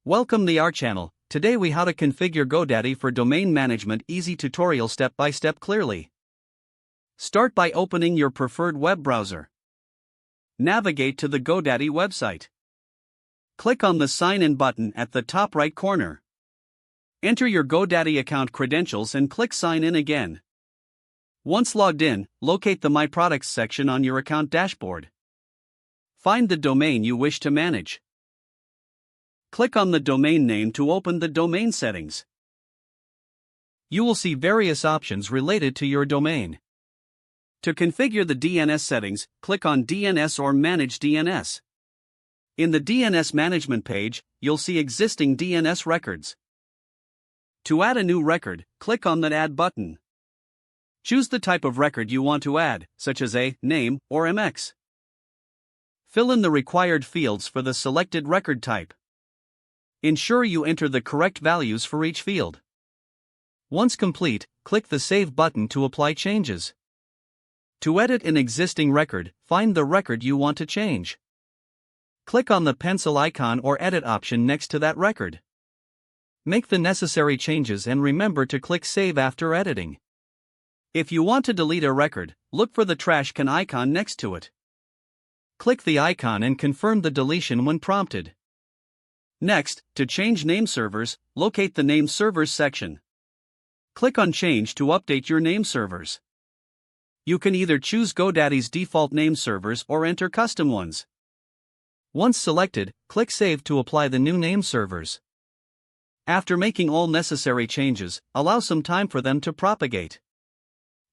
Welcome to our channel. Today we how to configure GoDaddy for domain management. Easy tutorial step by step clearly. Start by opening your preferred web browser. Navigate to the GoDaddy website. Click on the Sign In button at the top right corner. Enter your GoDaddy account credentials and click Sign In again. Once logged in, locate the My Products section on your account dashboard. Find the domain you wish to manage. Click on the domain name to open the domain settings. You will see various options related to your domain. To configure the DNS settings, click on DNS or Manage DNS. In the DNS management page, you'll see existing DNS records. To add a new record, click on the Add button. Choose the type of record you want to add, such as a name or MX. Fill in the required fields for the selected record type. Ensure you enter the correct values for each field. Once complete, click the Save button to apply changes. To edit an existing record, find the record you want to change. Click on the pencil icon or edit option next to that record. Make the necessary changes and remember to click Save after editing. If you want to delete a record, look for the trash can icon next to it. Click the icon and confirm the deletion when prompted. Next, to change name servers, locate the Name Servers section. Click on Change to update your name servers. You can either choose GoDaddy's default name servers or enter custom ones. Once selected, click Save to apply the new name servers. After making all necessary changes, allow some time for them to propagate.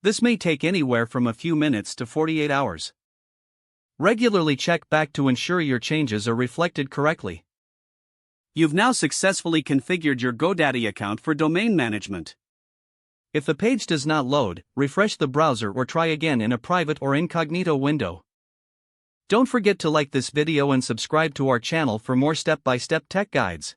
This may take anywhere from a few minutes to 48 hours. Regularly check back to ensure your changes are reflected correctly. You've now successfully configured your GoDaddy account for domain management. If the page does not load, refresh the browser or try again in a private or incognito window. Don't forget to like this video and subscribe to our channel for more step-by-step tech guides.